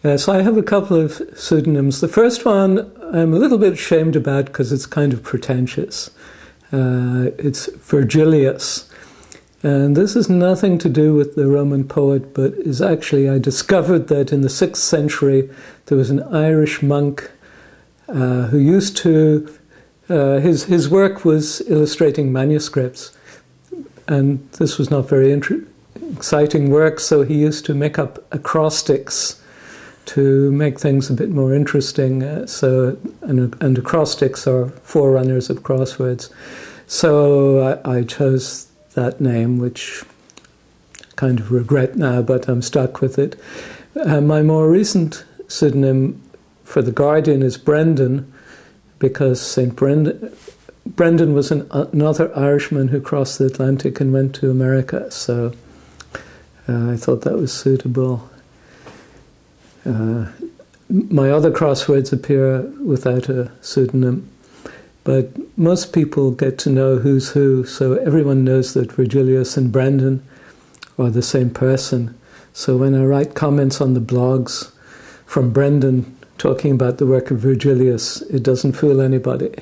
Yes, I have a couple of pseudonyms. The first one I'm a little bit ashamed about because it's kind of pretentious. It's Virgilius. And this has nothing to do with the Roman poet, but is actually, I discovered that in the 6th century there was an Irish monk who used to, his work was illustrating manuscripts. And this was not very exciting work, so he used to make up acrostics to make things a bit more interesting. And acrostics are forerunners of crosswords. So I chose that name, which I kind of regret now, but I'm stuck with it. My more recent pseudonym for The Guardian is Brendan, because St. Brendan was another Irishman who crossed the Atlantic and went to America, so I thought that was suitable. My other crosswords appear without a pseudonym, but most people get to know who's who, so everyone knows that Virgilius and Brendan are the same person. So when I write comments on the blogs from Brendan talking about the work of Virgilius, it doesn't fool anybody.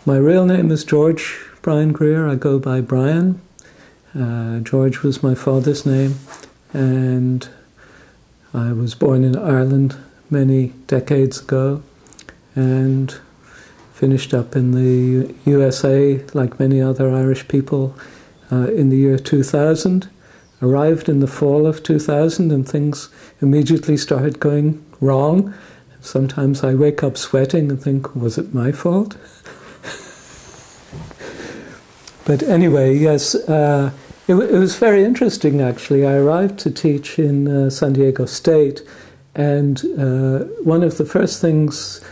My real name is George Brian Greer. I go by Brian. George was my father's name, and I was born in Ireland many decades ago and finished up in the USA, like many other Irish people, in the year 2000. Arrived in the fall of 2000 and things immediately started going wrong. Sometimes I wake up sweating and think, was it my fault? But anyway, yes, it was very interesting, actually. I arrived to teach in San Diego State, and one of the first things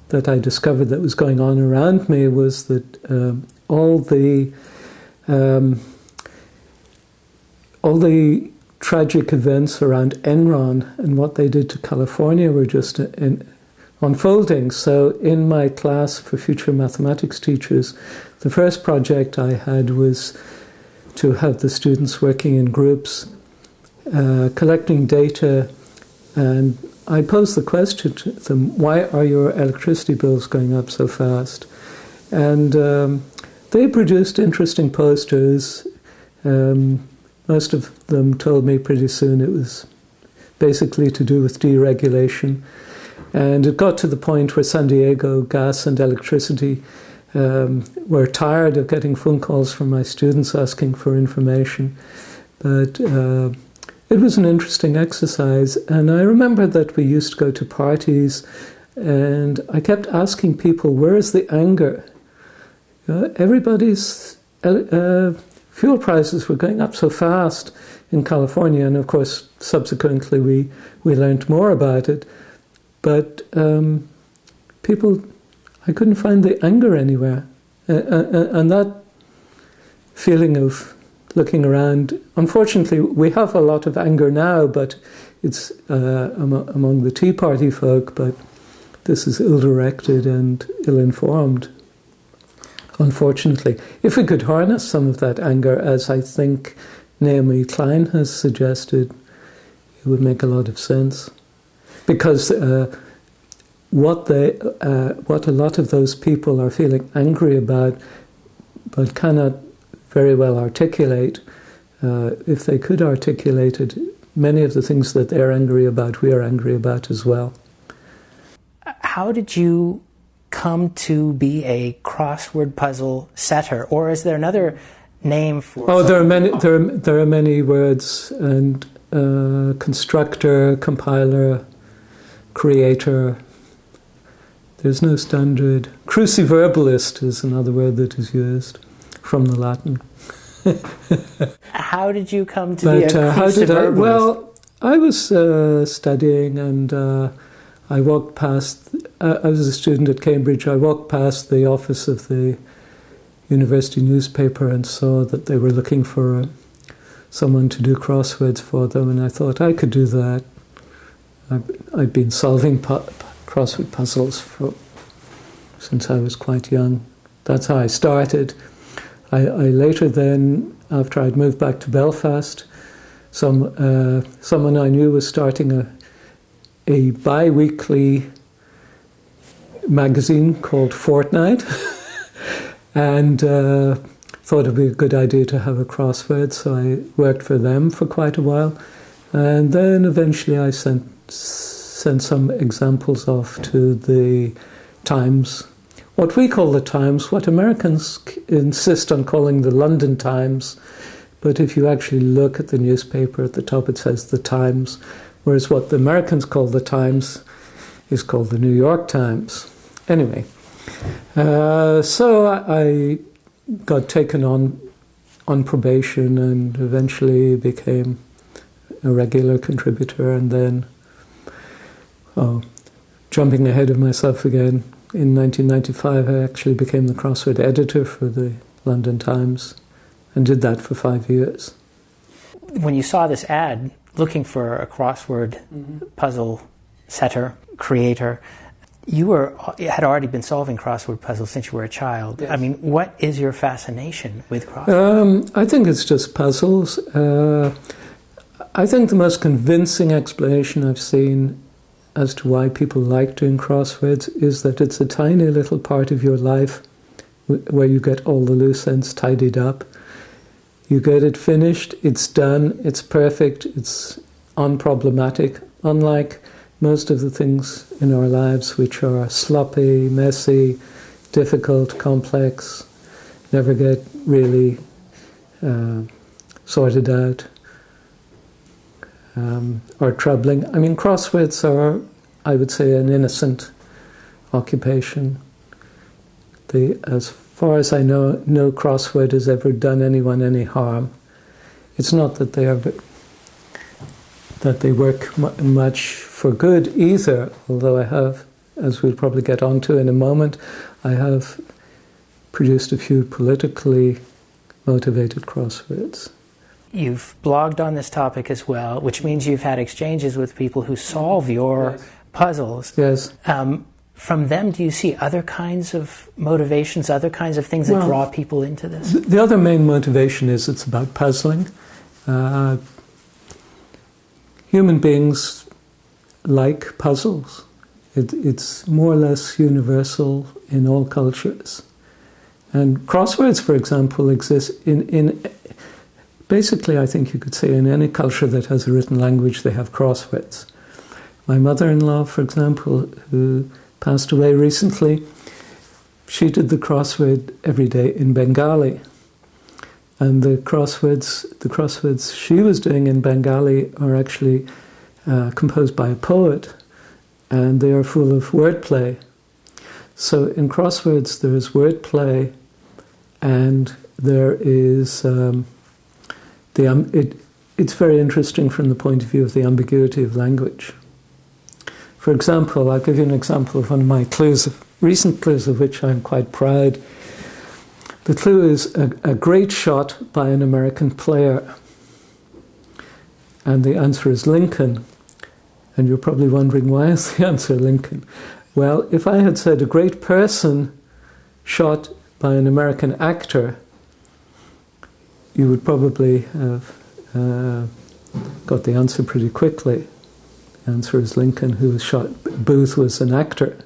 that I discovered that was going on around me was that all the tragic events around Enron and what they did to California were just unfolding. So in my class for future mathematics teachers, the first project I had was to have the students working in groups, collecting data, and I posed the question to them, why are your electricity bills going up so fast? And they produced interesting posters. Most of them told me pretty soon it was basically to do with deregulation. And it got to the point where San Diego Gas and Electricity were tired of getting phone calls from my students asking for information. But it was an interesting exercise. And I remember that we used to go to parties, and I kept asking people, where is the anger? Everybody's fuel prices were going up so fast in California, and of course, subsequently we learned more about it. But people, I couldn't find the anger anywhere. And that feeling of looking around, unfortunately, we have a lot of anger now, but it's among the Tea Party folk, but this is ill-directed and ill-informed, unfortunately. If we could harness some of that anger, as I think Naomi Kline has suggested, it would make a lot of sense. Because what a lot of those people are feeling angry about, but cannot very well articulate, if they could articulate it, many of the things that they're angry about, we are angry about as well. How did you come to be a crossword puzzle setter, or is there another name for? Oh, there are many words, and constructor, compiler, creator. There's no standard. Cruciverbalist is another word that is used from the Latin. How did you come to be a cruciverbalist? Well, I was studying, and I walked past. I was a student at Cambridge. I walked past the office of the university newspaper and saw that they were looking for someone to do crosswords for them, and I thought I could do that. I'd been solving crossword puzzles since I was quite young. That's how I started. I later then, after I'd moved back to Belfast, someone I knew was starting a bi-weekly magazine called Fortnight, and thought it'd be a good idea to have a crossword, so I worked for them for quite a while, and then eventually I sent some examples off to the Times, what we call the Times, what Americans insist on calling the London Times, but if you actually look at the newspaper at the top it says the Times, whereas what the Americans call the Times is called the New York Times. Anyway, so I got taken on probation and eventually became a regular contributor, and then, jumping ahead of myself again, in 1995 I actually became the crossword editor for the London Times and did that for 5 years. When you saw this ad looking for a crossword puzzle setter, creator, you had already been solving crossword puzzles since you were a child. Yes. I mean, what is your fascination with crosswords? I think it's just puzzles. I think the most convincing explanation I've seen as to why people like doing crosswords is that it's a tiny little part of your life where you get all the loose ends tidied up. You get it finished, it's done, it's perfect, it's unproblematic, unlike most of the things in our lives which are sloppy, messy, difficult, complex, never get really sorted out, or troubling. I mean, crosswords are, I would say, an innocent occupation. As far as I know, no crossword has ever done anyone any harm. It's not that they work much for good either, although I have, as we'll probably get onto in a moment, I have produced a few politically motivated crosswords. You've blogged on this topic as well, which means you've had exchanges with people who solve your puzzles. Yes. From them, do you see other kinds of motivations, other kinds of things that draw people into this? The other main motivation is it's about puzzling. Human beings like puzzles. It's more or less universal in all cultures. And crosswords, for example, exist in basically, I think you could say, in any culture that has a written language, they have crosswords. My mother-in-law, for example, who passed away recently, she did the crossword every day in Bengali. And the crosswords she was doing in Bengali are actually composed by a poet, and they are full of wordplay. So in crosswords there is wordplay, and there is it's very interesting from the point of view of the ambiguity of language. For example, I'll give you an example of one of my clues, recent clues of which I'm quite proud. The clue is a great shot by an American player. And the answer is Lincoln. And you're probably wondering, why is the answer Lincoln? Well, if I had said a great person shot by an American actor, you would probably have got the answer pretty quickly. The answer is Lincoln, who was shot. Booth was an actor.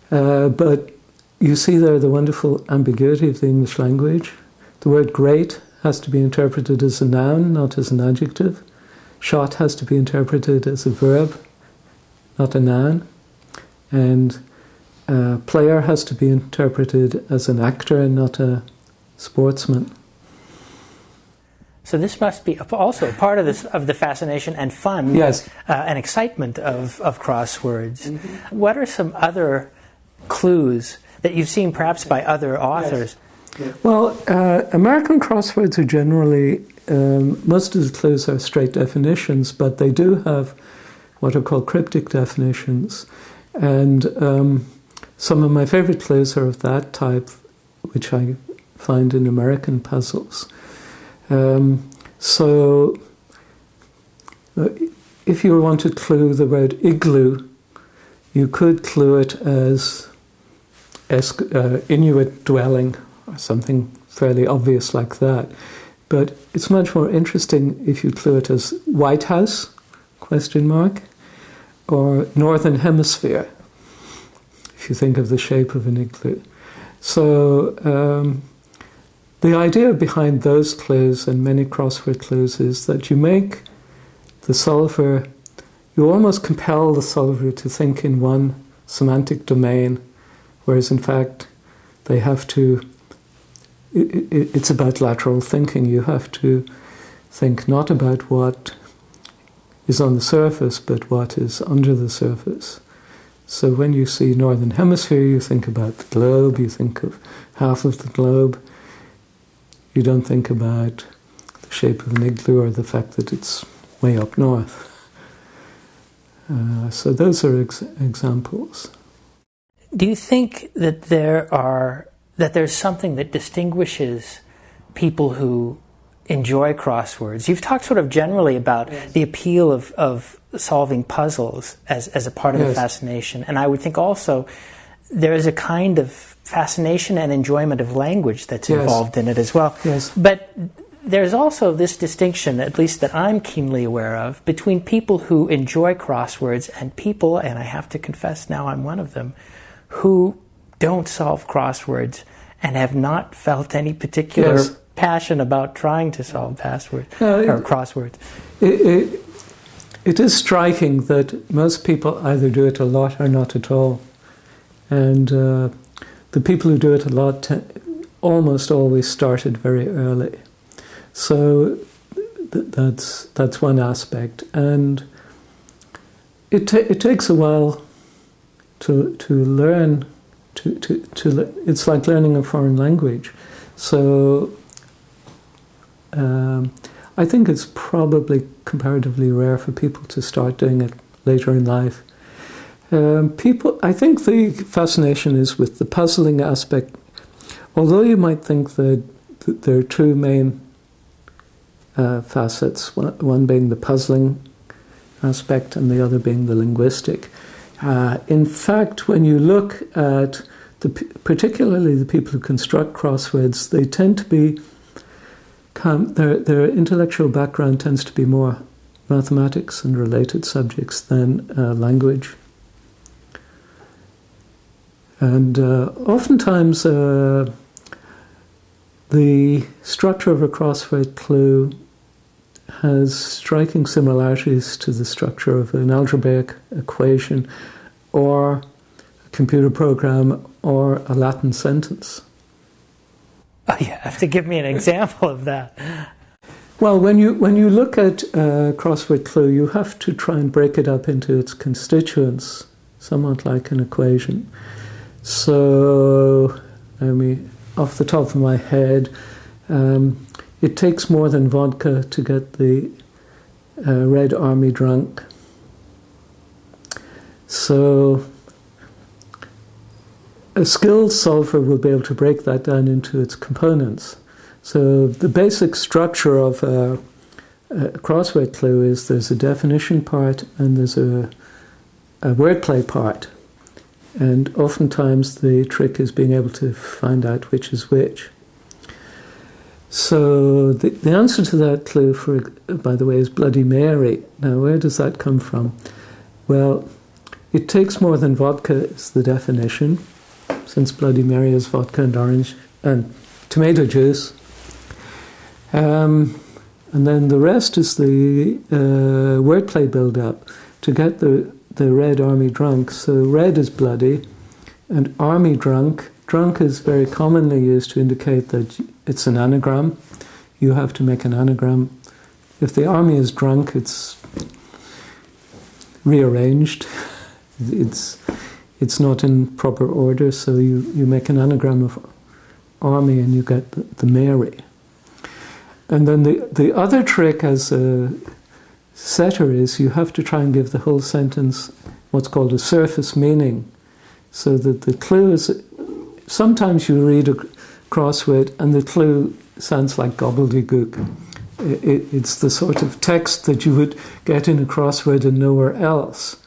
But you see there the wonderful ambiguity of the English language. The word great has to be interpreted as a noun, not as an adjective. Shot has to be interpreted as a verb, not a noun. And player has to be interpreted as an actor and not a sportsman. So this must be also part of the fascination and fun, yes, and excitement of crosswords. Mm-hmm. What are some other clues that you've seen perhaps by other authors? Yes. Well, American crosswords are generally, most of the clues are straight definitions, but they do have what are called cryptic definitions. And some of my favorite clues are of that type, which I find in American puzzles. So if you want to clue the word igloo, you could clue it as Inuit dwelling or something fairly obvious like that. But it's much more interesting if you clue it as White House, ? or northern hemisphere, if you think of the shape of an igloo. So the idea behind those clues and many crossword clues is that you make the solver, you almost compel the solver to think in one semantic domain, whereas in fact they have to, it's about lateral thinking. You have to think not about what is on the surface, but what is under the surface. So when you see Northern Hemisphere, you think about the globe, you think of half of the globe. You don't think about the shape of an igloo or the fact that it's way up north. So those are examples. Do you think that there's something that distinguishes people who enjoy crosswords? You've talked sort of generally about the appeal of solving puzzles as a part of the fascination, and I would think also there is a kind of fascination and enjoyment of language that's involved in it as well. Yes. But there's also this distinction, at least that I'm keenly aware of, between people who enjoy crosswords and people, and I have to confess now I'm one of them, who don't solve crosswords and have not felt any particular passion about trying to solve or crosswords. It is striking that most people either do it a lot or not at all. And the people who do it a lot almost always started very early. So that's one aspect. And it takes a while to learn. It's like learning a foreign language. So I think it's probably comparatively rare for people to start doing it later in life. I think the fascination is with the puzzling aspect, although you might think that there are two main facets, one being the puzzling aspect and the other being the linguistic. In fact, when you look at particularly the people who construct crosswords, they tend to be their intellectual background tends to be more mathematics and related subjects than language. And oftentimes the structure of a crossword clue has striking similarities to the structure of an algebraic equation or a computer program or a Latin sentence. Oh, you have to give me an example of that. Well, when you look at a crossword clue, you have to try and break it up into its constituents, somewhat like an equation. So, off the top of my head, it takes more than vodka to get the Red Army drunk. So a skilled solver will be able to break that down into its components. So the basic structure of a crossword clue is there's a definition part and there's a wordplay part. And oftentimes the trick is being able to find out which is which. So the answer to that clue, by the way, is Bloody Mary. Now, where does that come from? Well, it takes more than vodka is the definition, since Bloody Mary is vodka and orange and tomato juice. And then the rest is the wordplay build-up to get the Red Army drunk. So red is bloody, and army drunk. Drunk is very commonly used to indicate that it's an anagram. You have to make an anagram. If the army is drunk, it's rearranged. It's not in proper order, so you make an anagram of army and you get the Mary. And then the other trick as a setter is you have to try and give the whole sentence what's called a surface meaning, so that the clue is... Sometimes you read a crossword and the clue sounds like gobbledygook. It's the sort of text that you would get in a crossword and nowhere else.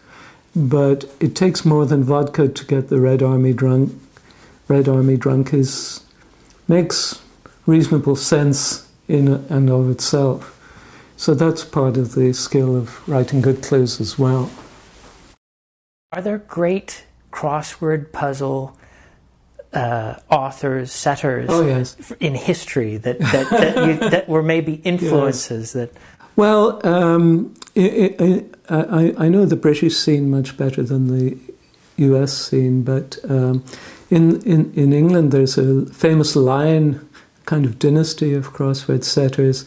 But it takes more than vodka to get the Red Army drunk. Red Army drunk makes reasonable sense in and of itself. So that's part of the skill of writing good clues as well. Are there great crossword puzzle authors, setters in history that were maybe influences that? Well, I know the British scene much better than the US scene, but in England there's a famous line, kind of dynasty of crossword setters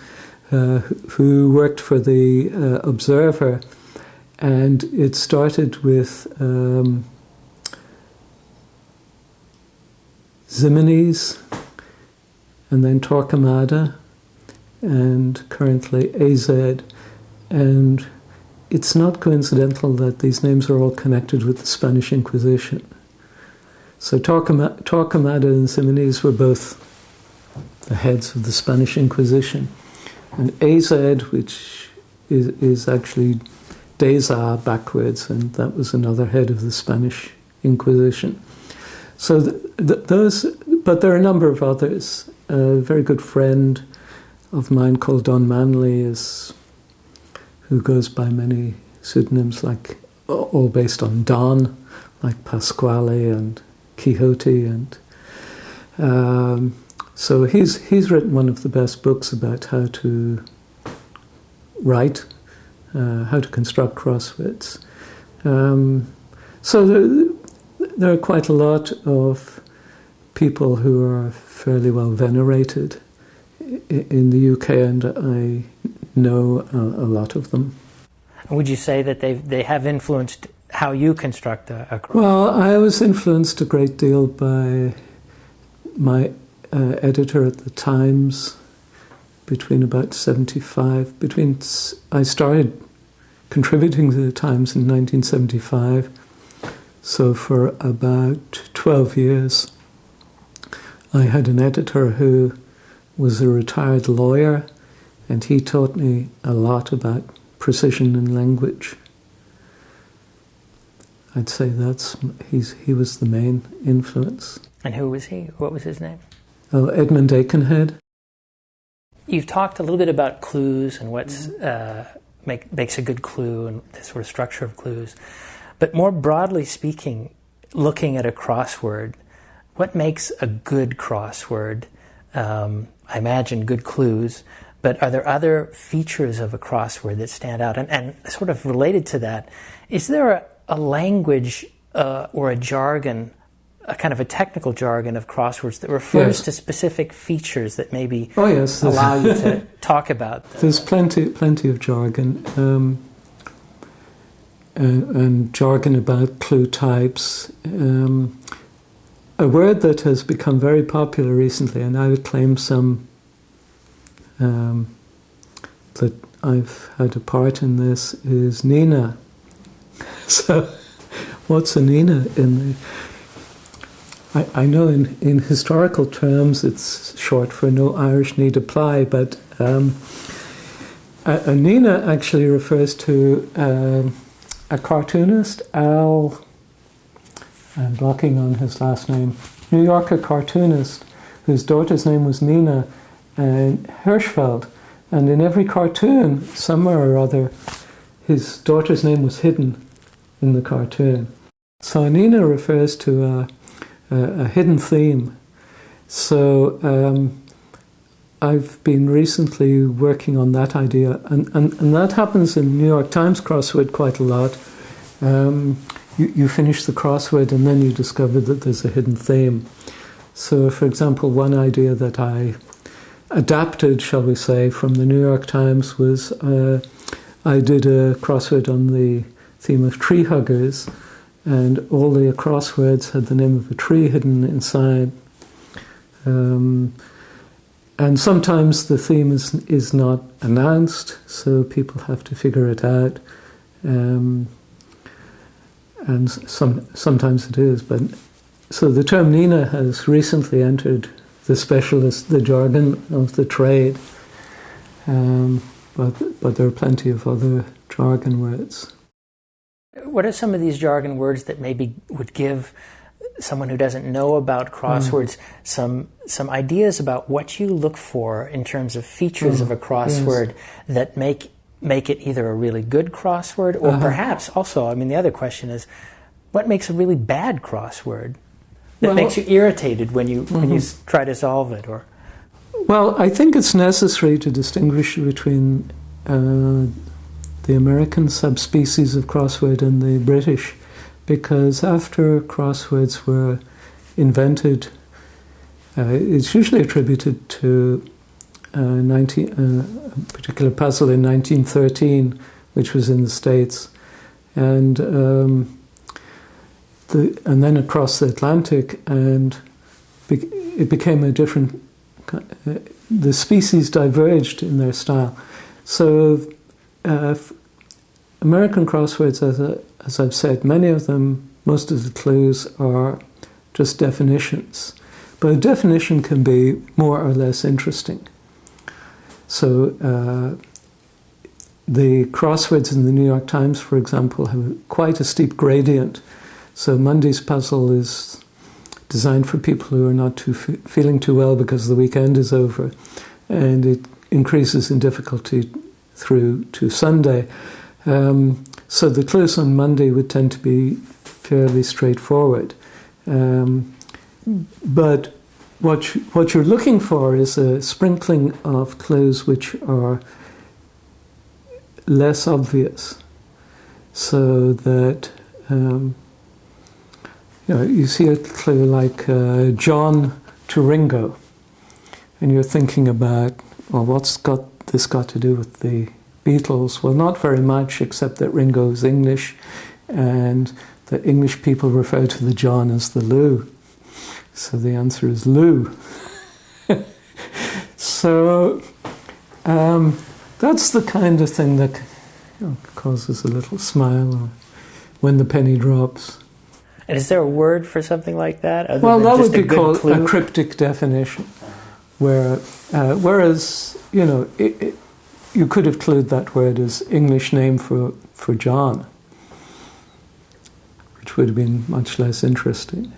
who worked for the Observer, and it started with Ximenes, and then Torquemada, and currently AZ. And it's not coincidental that these names are all connected with the Spanish Inquisition. So Torquemada and Ximenes were both the heads of the Spanish Inquisition. And AZ, which is actually Deza backwards, and that was another head of the Spanish Inquisition. So those, but there are a number of others. A very good friend of mine called Don Manley who goes by many pseudonyms, like all based on Don, like Pasquale and Quixote, and so he's written one of the best books about how to write, how to construct crosswords. So there are quite a lot of people who are fairly well venerated in the UK, and I know a lot of them. Would you say that they have influenced how you construct a crossword? Well, I was influenced a great deal by my editor at the Times between about 75. I started contributing to the Times in 1975, so for about 12 years I had an editor who was a retired lawyer, and he taught me a lot about precision in language. I'd say he was the main influence. And who was he? What was his name? Oh, Edmund Aikenhead. You've talked a little bit about clues and what's makes a good clue and the sort of structure of clues. But more broadly speaking, looking at a crossword, what makes a good crossword? I imagine good clues, but are there other features of a crossword that stand out? And sort of related to that, is there a language or a jargon, a kind of a technical jargon of crosswords that refers to specific features that maybe allow you to talk about them? There's plenty of jargon, and jargon about clue types. A word that has become very popular recently, and I would claim some that I've had a part in this, is Nina. So, what's a Nina in the... I know in historical terms it's short for no Irish need apply, but a Nina actually refers to a cartoonist, I'm blocking on his last name, New Yorker cartoonist whose daughter's name was Nina and Hirschfeld, and in every cartoon, somewhere or other, his daughter's name was hidden in the cartoon. So a Nina refers to a hidden theme. So I've been recently working on that idea, and that happens in New York Times crossword quite a lot. You finish the crossword and then you discover that there's a hidden theme. So, for example, one idea that I adapted, shall we say, from the New York Times was I did a crossword on the theme of tree huggers, and all the crosswords had the name of a tree hidden inside. And sometimes the theme is not announced, so people have to figure it out. And sometimes it is, but so the term Nina has recently entered the jargon of the trade, but there are plenty of other jargon words. What are some of these jargon words that maybe would give someone who doesn't know about crosswords some ideas about what you look for in terms of features of a crossword that make it either a really good crossword or perhaps also, I mean, the other question is, what makes a really bad crossword that makes you irritated when you try to solve it? Or well, I think it's necessary to distinguish between the American subspecies of crossword and the British, because after crosswords were invented, it's usually attributed to a particular puzzle in 1913, which was in the States, and then across the Atlantic, and it became a different. The species diverged in their style. So, American crosswords, as I've said, many of them, most of the clues are just definitions. But a definition can be more or less interesting. So, the crosswords in the New York Times, for example, have quite a steep gradient. So Monday's puzzle is designed for people who are not feeling too well because the weekend is over, and it increases in difficulty through to Sunday. So the clues on Monday would tend to be fairly straightforward. But what you're looking for is a sprinkling of clues which are less obvious, so that you see a clue like John to Ringo, and you're thinking about, well, what's this got to do with the Beatles? Well, not very much, except that Ringo is English, and the English people refer to the John as the Lou. So the answer is Lou. So that's the kind of thing that causes a little smile, or when the penny drops. And is there a word for something like that? Well, that would be called a cryptic definition, whereas, you could have clued that word as English name for John, which would have been much less interesting.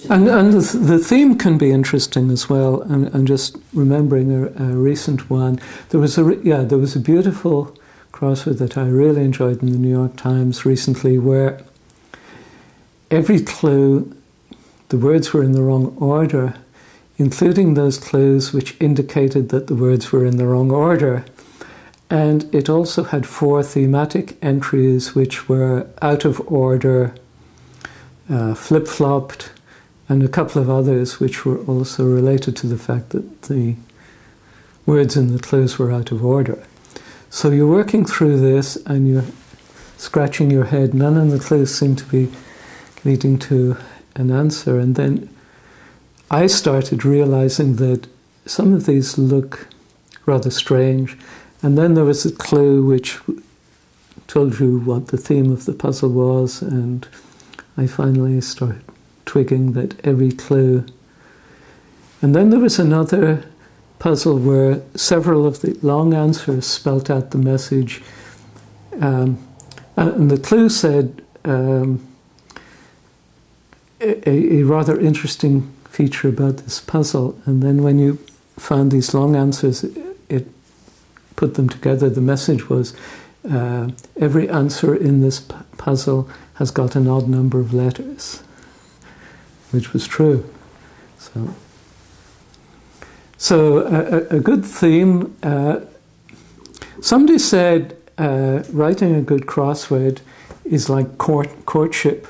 And the theme can be interesting as well. I'm just remembering a recent one. There was a beautiful crossword that I really enjoyed in the New York Times recently, where every clue, the words were in the wrong order, including those clues which indicated that the words were in the wrong order. And it also had 4 thematic entries which were out of order, flip-flopped, and a couple of others which were also related to the fact that the words in the clues were out of order. So you're working through this and you're scratching your head. None of the clues seem to be leading to an answer. And then I started realizing that some of these look rather strange. And then there was a clue which told you what the theme of the puzzle was, and I finally started twigging that every clue. And then there was another puzzle where several of the long answers spelt out the message, and the clue said a rather interesting feature about this puzzle, and then when you found these long answers, it put them together. The message was, every answer in this puzzle has got an odd number of letters, which was true. So a good theme. Somebody said writing a good crossword is like courtship.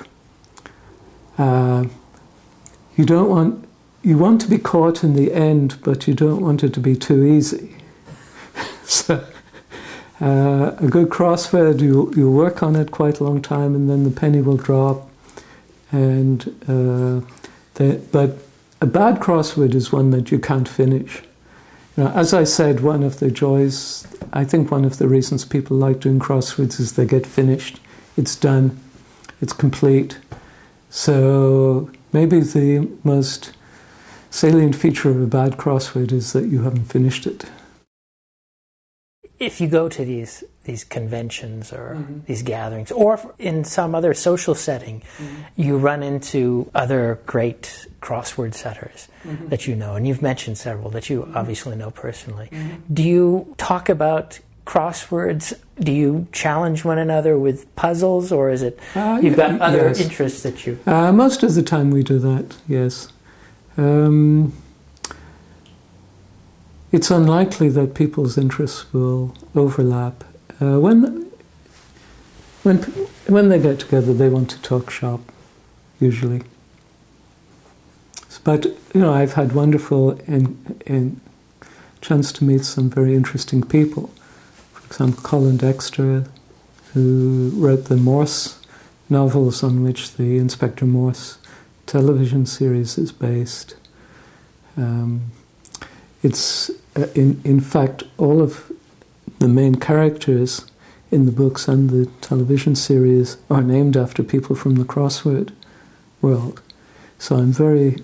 You want to be caught in the end, but you don't want it to be too easy. So a good crossword, you work on it quite a long time, and then the penny will drop. But a bad crossword is one that you can't finish. As I said, one of the joys, I think one of the reasons people like doing crosswords is they get finished. It's done. It's complete. So maybe the most salient feature of a bad crossword is that you haven't finished it. If you go to these conventions or these gatherings, or in some other social setting, you run into other great crossword setters that you know, and you've mentioned several that you obviously know personally. Do you talk about crosswords? Do you challenge one another with puzzles, or is it you've got other interests that you... Most of the time we do that, yes. It's unlikely that people's interests will overlap. When they get together, they want to talk shop, usually. But, I've had wonderful chance to meet some very interesting people. For example, Colin Dexter, who wrote the Morse novels on which the Inspector Morse television series is based. It's, in fact, all of the main characters in the books and the television series are named after people from the crossword world. So I'm very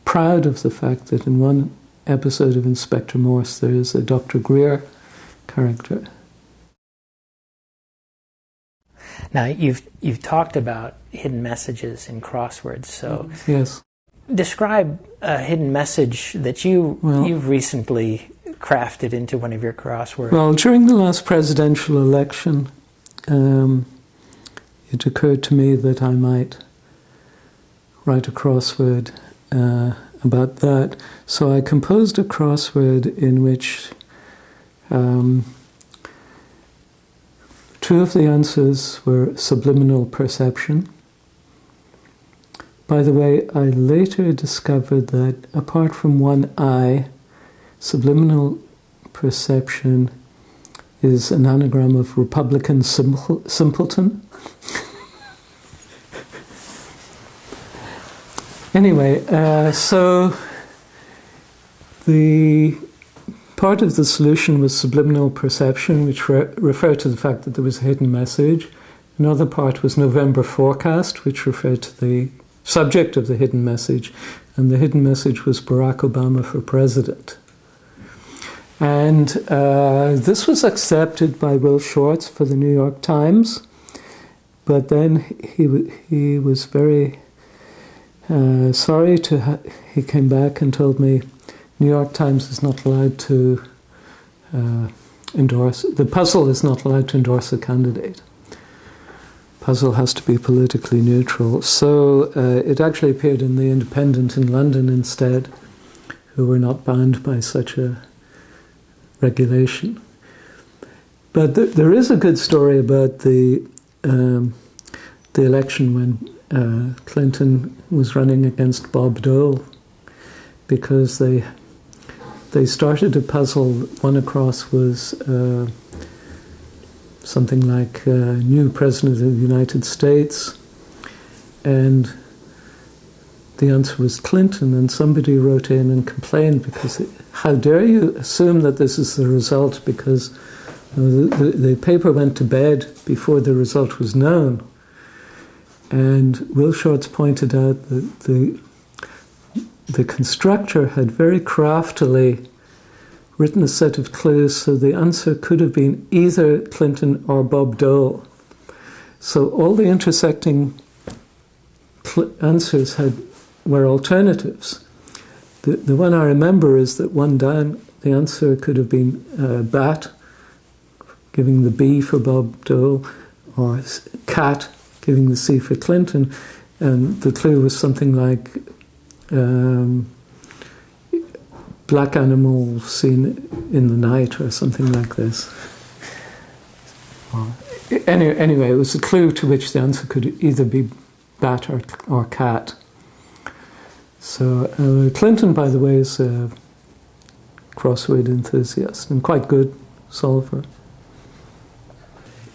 proud of the fact that in one episode of Inspector Morse there is a Dr. Greer character. Now, you've talked about hidden messages in crosswords, so... Yes. Describe a hidden message that you've recently crafted into one of your crosswords. Well, during the last presidential election, it occurred to me that I might write a crossword about that. So I composed a crossword in which two of the answers were subliminal perception. By the way, I later discovered that apart from one I, subliminal perception is an anagram of Republican simpleton. Anyway, so the part of the solution was subliminal perception, which referred to the fact that there was a hidden message. Another part was November forecast, which referred to the subject of the hidden message, and the hidden message was Barack Obama for president. And this was accepted by Will Shortz for the New York Times, but then he was very sorry he came back and told me New York Times is not allowed to endorse, the Puzzle is not allowed to endorse a candidate. Puzzle has to be politically neutral. So it actually appeared in The Independent in London instead, who were not bound by such a regulation. But there is a good story about the election when Clinton was running against Bob Dole, because they started a puzzle. One across was something like new President of the United States, and the answer was Clinton, and somebody wrote in and complained because how dare you assume that this is the result, because the paper went to bed before the result was known. And Will Shortz pointed out that the constructor had very craftily written a set of clues, so the answer could have been either Clinton or Bob Dole. So all the intersecting answers were alternatives. The one I remember is that one down, the answer could have been bat, giving the B for Bob Dole, or cat, giving the C for Clinton, and the clue was something like black animal seen in the night or something like this. Anyway, it was a clue to which the answer could either be bat or cat. So Clinton, by the way, is a crossword enthusiast and quite good solver.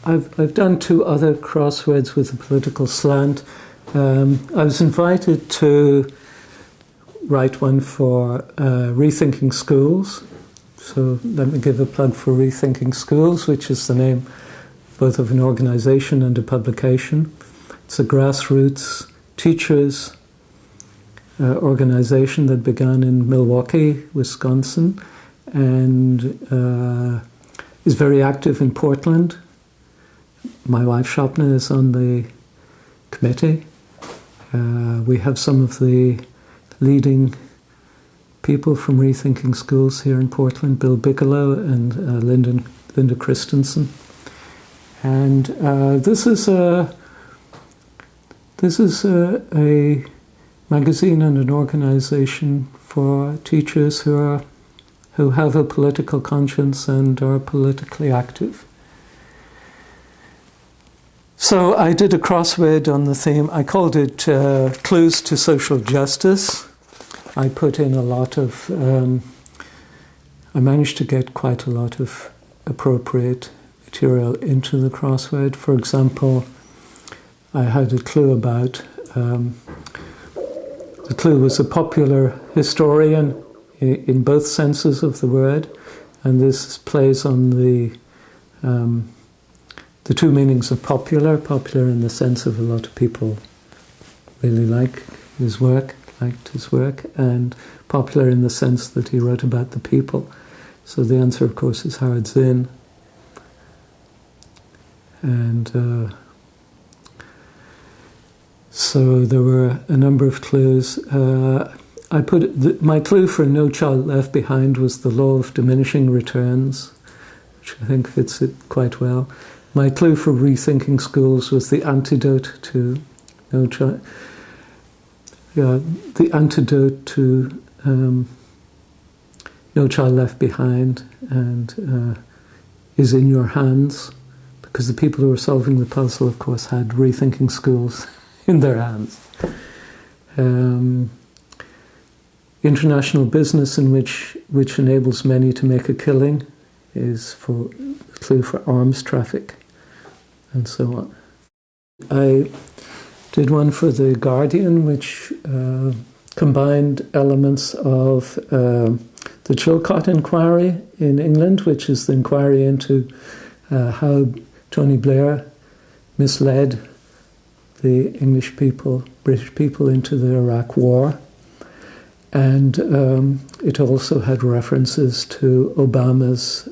I've done two other crosswords with a political slant. I was invited to write one for Rethinking Schools. So let me give a plug for Rethinking Schools, which is the name both of an organization and a publication. It's a grassroots teachers organization that began in Milwaukee, Wisconsin, and is very active in Portland. My wife Shopna is on the committee. We have some of the leading people from Rethinking Schools here in Portland, Bill Bigelow and Linda Christensen. And this is a magazine and an organization for teachers who have a political conscience and are politically active. So I did a crossword on the theme. I called it Clues to Social Justice. I put in a lot of... I managed to get quite a lot of appropriate material into the crossword. For example, I had a clue about... the clue was a popular historian in both senses of the word, and this plays on the two meanings of popular in the sense of a lot of people really liked his work, and popular in the sense that he wrote about the people. So the answer, of course, is Howard Zinn. And so there were a number of clues. I put my clue for No Child Left Behind was the law of diminishing returns, which I think fits it quite well. My clue for Rethinking Schools was the antidote to No Child Left Behind, and is in your hands, because the people who were solving the puzzle, of course, had Rethinking Schools in their hands. International business in which enables many to make a killing is for a clue for arms traffic, and so on. I did one for The Guardian, which combined elements of the Chilcot inquiry in England, which is the inquiry into how Tony Blair misled the English people, British people, into the Iraq War. And it also had references to Obama's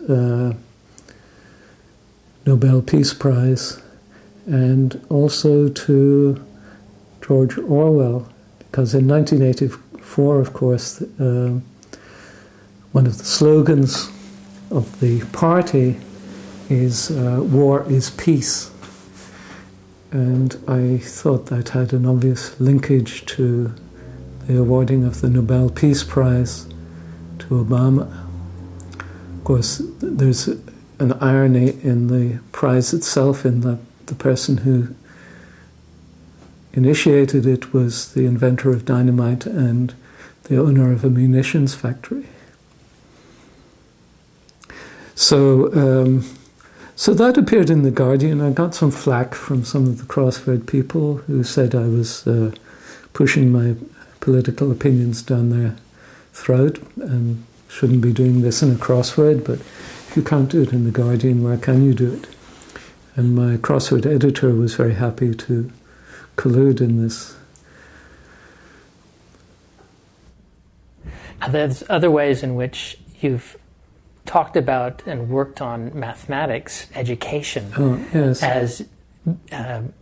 Nobel Peace Prize, and also to George Orwell, because in 1984, of course, one of the slogans of the party is "War is Peace." And I thought that had an obvious linkage to the awarding of the Nobel Peace Prize to Obama. Of course, there's an irony in the prize itself, in that the person who initiated it was the inventor of dynamite and the owner of a munitions factory. So that appeared in The Guardian. I got some flack from some of the crossword people who said I was pushing my political opinions down their throat and shouldn't be doing this in a crossword, but if you can't do it in The Guardian, where can you do it? And my crossword editor was very happy to collude in this. There's other ways in which you've talked about and worked on mathematics education as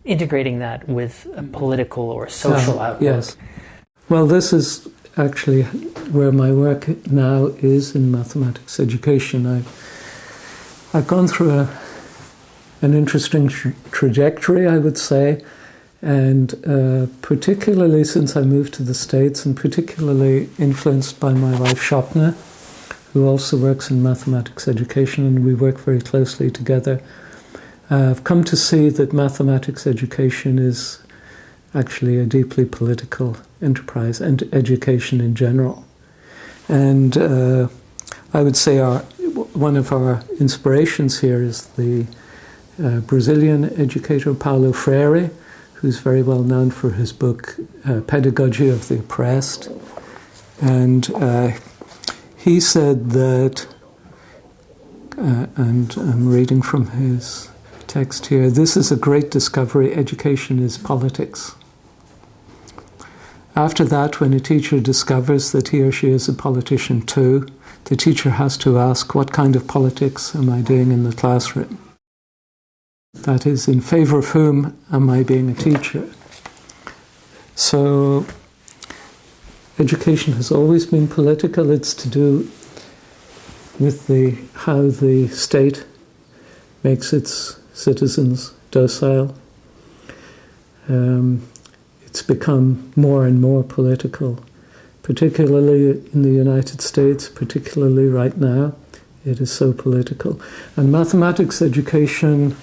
integrating that with a political or social outlook. Yes. Well, this is actually where my work now is in mathematics education. I've gone through an interesting trajectory, I would say, and particularly since I moved to the States, and particularly influenced by my wife Shopna, who also works in mathematics education, and we work very closely together. I've come to see that mathematics education is actually a deeply political enterprise, and education in general. And I would say one of our inspirations here is the Brazilian educator Paulo Freire, who's very well known for his book Pedagogy of the Oppressed. And he said that, and I'm reading from his text here, "This is a great discovery. Education is politics. After that, when a teacher discovers that he or she is a politician too, the teacher has to ask, what kind of politics am I doing in the classroom? That is, in favor of whom am I being a teacher?" So education has always been political. It's to do with how the state makes its citizens docile. It's become more and more political, particularly in the United States, particularly right now. It is so political. And mathematics education,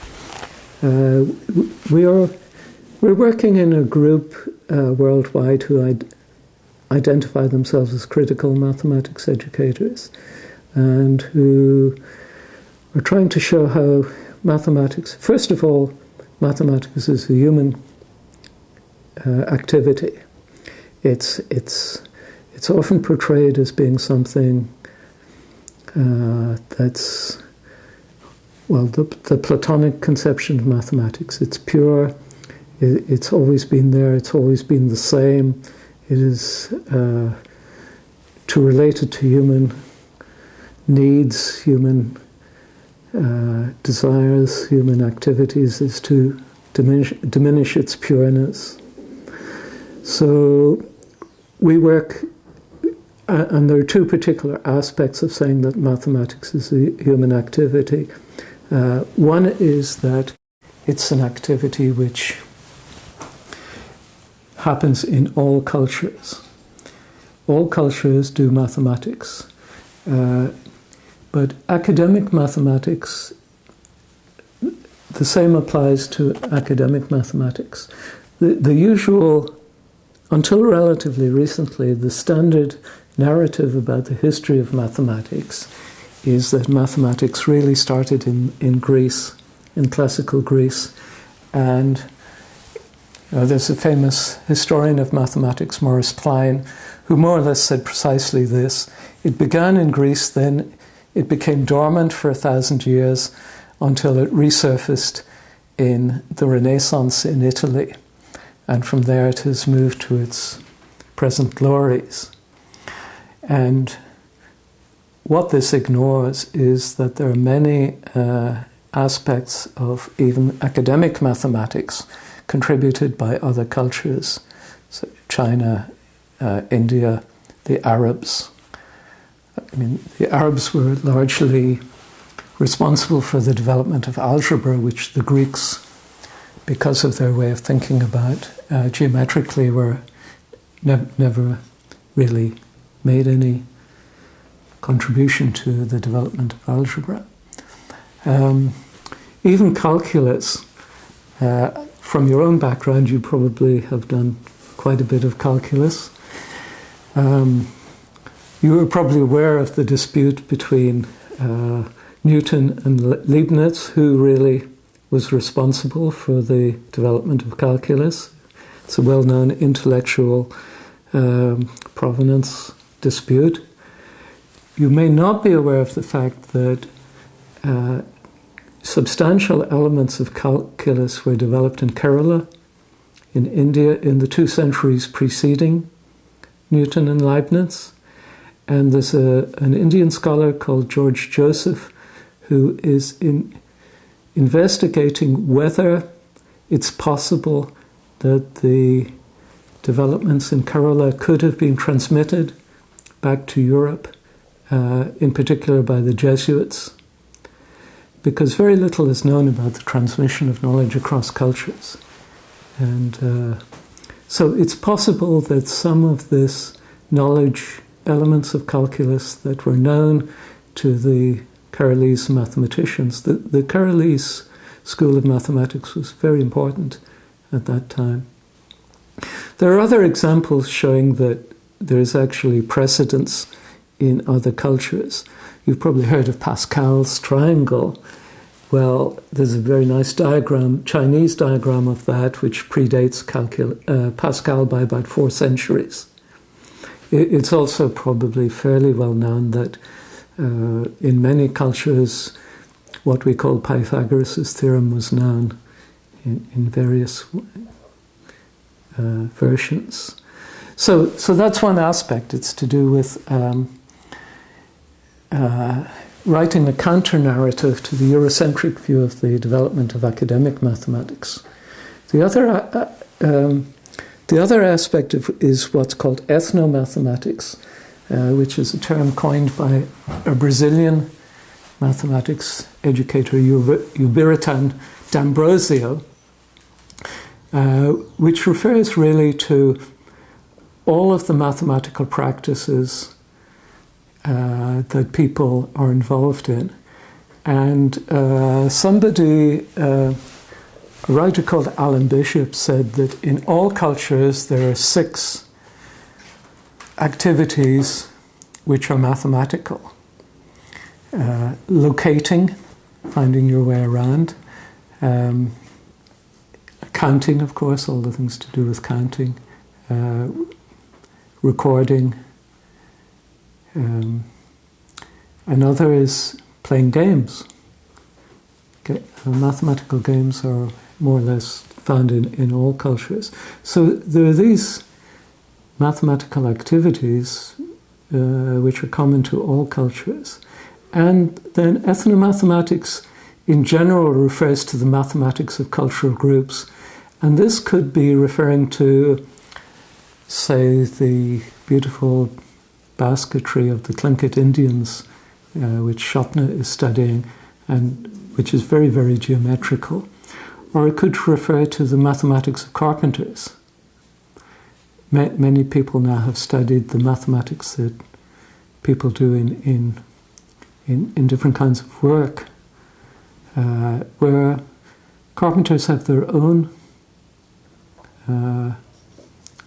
we're working in a group worldwide who identify themselves as critical mathematics educators, and who are trying to show how mathematics, first of all, mathematics is a human activity. It's often portrayed as being something that's, well, the Platonic conception of mathematics. It's pure, it's always been there, it's always been the same. It is to relate it to human needs, human desires, human activities, is to diminish its pureness. So we work, and there are two particular aspects of saying that mathematics is a human activity. One is that it's an activity which happens in all cultures. All cultures do mathematics. But academic mathematics, the same applies to academic mathematics. The usual, until relatively recently, the standard narrative about the history of mathematics is that mathematics really started in Greece, in classical Greece. And there's a famous historian of mathematics, Kline, who more or less said precisely this. It began in Greece, then it became dormant for 1,000 years until it resurfaced in the Renaissance in Italy. And from there it has moved to its present glories. And what this ignores is that there are many aspects of even academic mathematics contributed by other cultures, so China, India, the Arabs. I mean, the Arabs were largely responsible for the development of algebra, which the Greeks, because of their way of thinking about geometrically, were never really made any contribution to the development of algebra. Even calculus, from your own background, you probably have done quite a bit of calculus. You were probably aware of the dispute between Newton and Leibniz, who really was responsible for the development of calculus. It's a well-known intellectual provenance dispute. You may not be aware of the fact that substantial elements of calculus were developed in Kerala, in India, in the 2 centuries preceding Newton and Leibniz. And there's an Indian scholar called George Joseph who is investigating whether it's possible that the developments in Kerala could have been transmitted back to Europe, in particular by the Jesuits, because very little is known about the transmission of knowledge across cultures. And so it's possible that some of this knowledge, elements of calculus that were known to the Keralese mathematicians, the Keralese school of mathematics was very important at that time. There are other examples showing that there is actually precedence in other cultures. You've probably heard of Pascal's triangle. Well, there's a very nice diagram, Chinese diagram of that, which predates Pascal by about 4 centuries. It's also probably fairly well known that in many cultures, what we call Pythagoras' theorem was known in various versions. So that's one aspect. It's to do with writing a counter-narrative to the Eurocentric view of the development of academic mathematics. The other aspect is what's called ethnomathematics, which is a term coined by a Brazilian mathematics educator Ubirata D'Ambrosio, which refers really to all of the mathematical practices that people are involved in. And a writer called Alan Bishop said that in all cultures there are 6 activities which are mathematical. Locating, finding your way around, counting, of course, all the things to do with counting, recording. Another is playing games. Okay. Mathematical games are more or less found in all cultures. So there are these mathematical activities which are common to all cultures. And then ethnomathematics in general refers to the mathematics of cultural groups. And this could be referring to, say, the beautiful basketry of the Tlingit Indians, which Shopna is studying, and which is very, very geometrical. Or it could refer to the mathematics of carpenters. Many people now have studied the mathematics that people do in different kinds of work, where carpenters have their own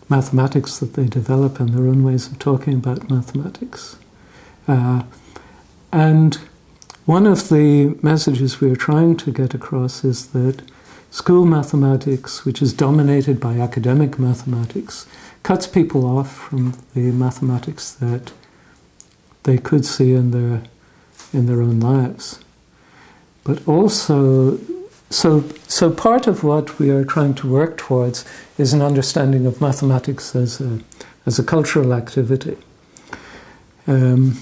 mathematics that they develop and their own ways of talking about mathematics. And one of the messages we are trying to get across is that school mathematics, which is dominated by academic mathematics, cuts people off from the mathematics that they could see in their own lives. But also, so part of what we are trying to work towards is an understanding of mathematics as a cultural activity. And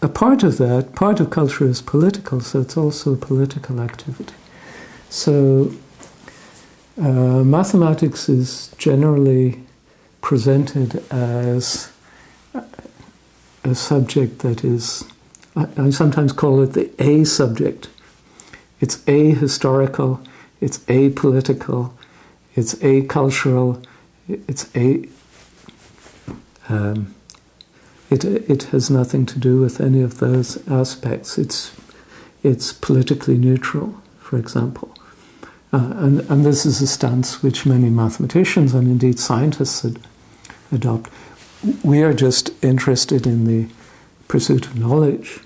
a part of that, part of culture is political, so it's also a political activity. So mathematics is generally presented as a subject that is, I sometimes call it the A subject. It's ahistorical, it's apolitical, it's acultural, it's it has nothing to do with any of those aspects. It's politically neutral, for example. And this is a stance which many mathematicians and indeed scientists adopt. We are just interested in the pursuit of knowledge.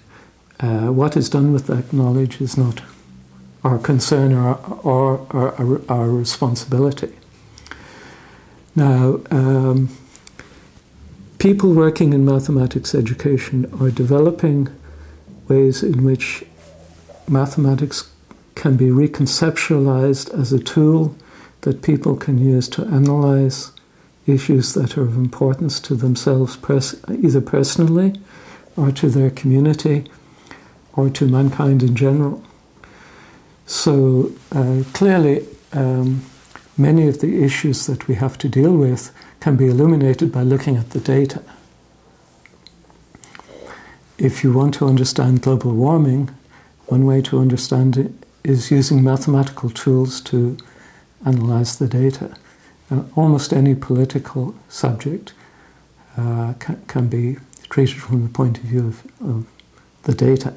What is done with that knowledge is not our concern or our responsibility. Now, people working in mathematics education are developing ways in which mathematics can be reconceptualized as a tool that people can use to analyze issues that are of importance to themselves, either personally or to their community or to mankind in general. So clearly, many of the issues that we have to deal with can be illuminated by looking at the data. If you want to understand global warming, one way to understand it is using mathematical tools to analyze the data. Almost any political subject can be treated from the point of view of the data.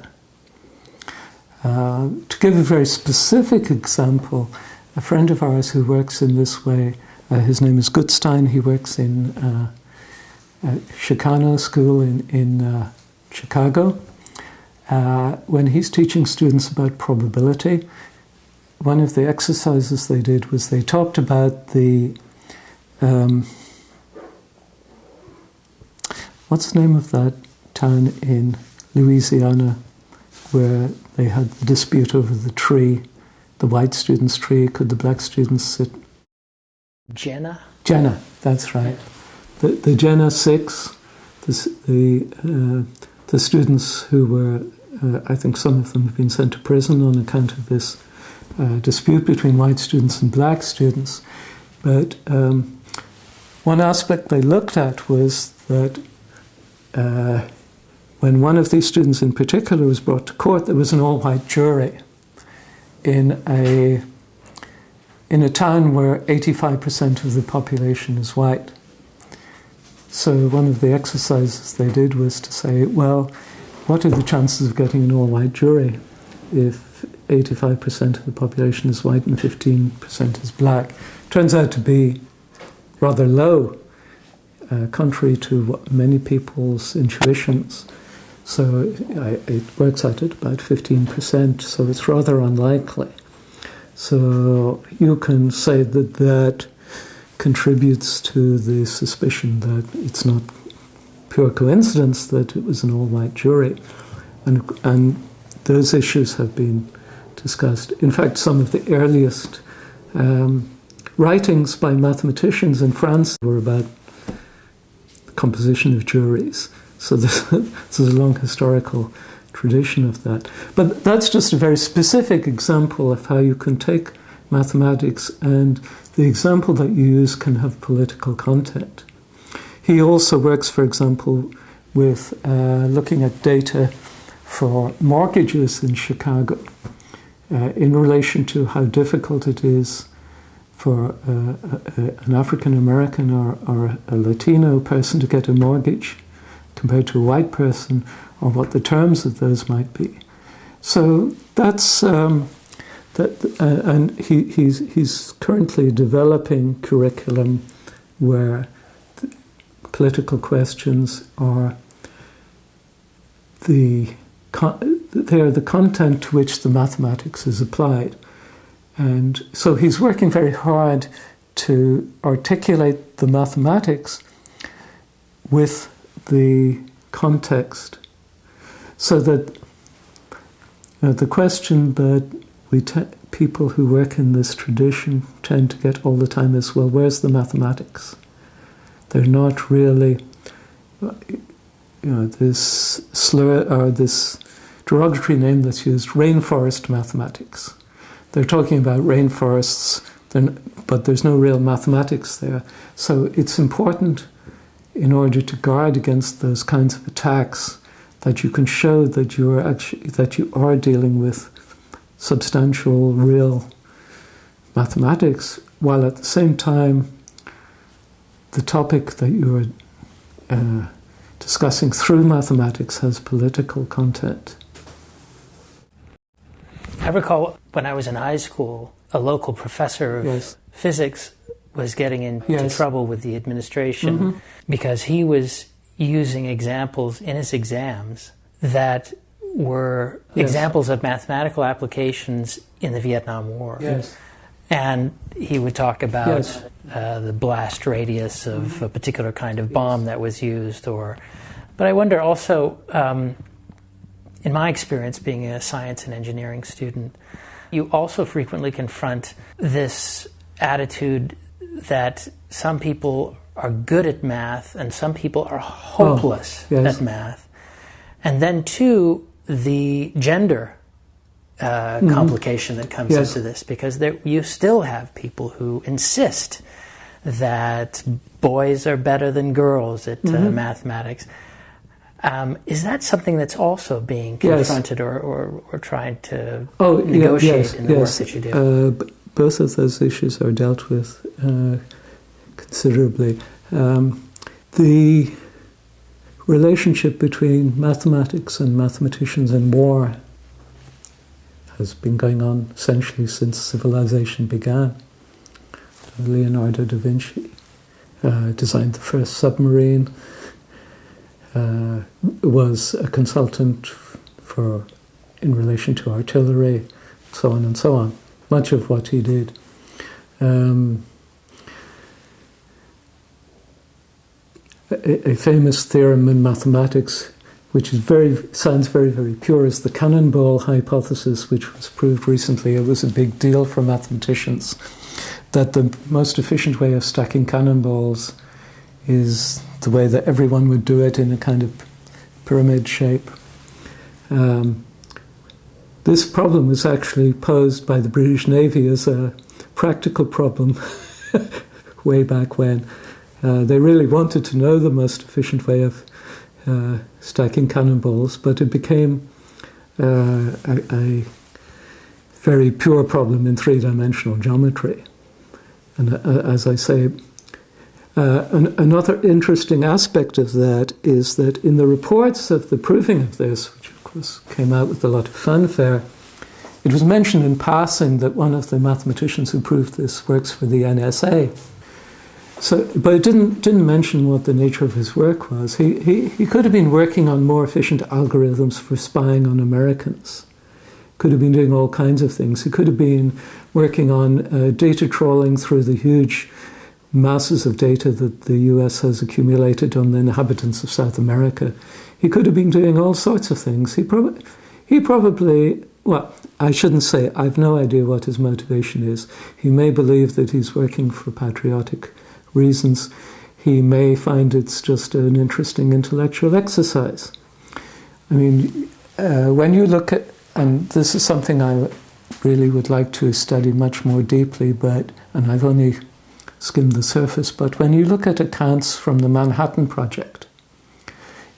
To give a very specific example, a friend of ours who works in this way, his name is Gutstein. He works in Chicano School in Chicago. When he's teaching students about probability, one of the exercises they did was they talked about the what's the name of that town in Louisiana where they had the dispute over the tree, the white students' tree? Could the black students sit? Jenna? Jenna, that's right. The Jenna 6, the students who were, I think some of them have been sent to prison on account of this dispute between white students and black students. But one aspect they looked at was that when one of these students in particular was brought to court, there was an all-white jury in a town where 85% of the population is white. So one of the exercises they did was to say, well, what are the chances of getting an all-white jury if 85% of the population is white and 15% is black? Turns out to be rather low, contrary to what many people's intuitions. So it works out at about 15%, so it's rather unlikely. So you can say that that contributes to the suspicion that it's not pure coincidence that it was an all-white jury. And those issues have been discussed. In fact, some of the earliest writings by mathematicians in France were about the composition of juries. So there's a long historical tradition of that. But that's just a very specific example of how you can take mathematics, and the example that you use can have political content. He also works, for example, with looking at data for mortgages in Chicago in relation to how difficult it is for an African American or a Latino person to get a mortgage compared to a white person, or what the terms of those might be. So that's and he's currently developing curriculum where political questions are they are the content to which the mathematics is applied. And so he's working very hard to articulate the mathematics with the context, so that the question that people who work in this tradition tend to get all the time is, well, where's the mathematics? They're not really, this slur or this derogatory name that's used, rainforest mathematics. They're talking about rainforests, but there's no real mathematics there. So it's important, in order to guard against those kinds of attacks, that you can show that you are dealing with substantial, real mathematics, while at the same time the topic that you are discussing through mathematics has political content. I recall when I was in high school, a local professor of physics was getting into trouble with the administration because he was using examples in his exams that were examples of mathematical applications in the Vietnam War. And he would talk about the blast radius of a particular kind of bomb that was used. But I wonder also, in my experience being a science and engineering student, you also frequently confront this attitude that some people are good at math and some people are hopeless at math. And then, too, the gender complication that comes into this, because you still have people who insist that boys are better than girls at mathematics. Is that something that's also being confronted or trying to negotiate in the work that you do? Both of those issues are dealt with considerably. The relationship between mathematics and mathematicians in war has been going on essentially since civilization began. Leonardo da Vinci designed the first submarine, was a consultant in relation to artillery, so on and so on. Much of what he did. A famous theorem in mathematics, which sounds very, very pure, is the cannonball hypothesis, which was proved recently. It was a big deal for mathematicians, that the most efficient way of stacking cannonballs is the way that everyone would do it, in a kind of pyramid shape. This problem was actually posed by the British Navy as a practical problem way back when. They really wanted to know the most efficient way of stacking cannonballs, but it became a very pure problem in three-dimensional geometry. And as I say, another interesting aspect of that is that in the reports of the proving of this, which of course came out with a lot of fanfare, it was mentioned in passing that one of the mathematicians who proved this works for the NSA. So, but it didn't mention what the nature of his work was. He could have been working on more efficient algorithms for spying on Americans. Could have been doing all kinds of things. He could have been working on data trawling through the huge masses of data that the US has accumulated on the inhabitants of South America. He could have been doing all sorts of things. He probably, well, I shouldn't say, I've no idea what his motivation is. He may believe that he's working for patriotic reasons. He may find it's just an interesting intellectual exercise. I mean, when you look at, and this is something I really would like to study much more deeply, and I've only skimmed the surface, but when you look at accounts from the Manhattan Project,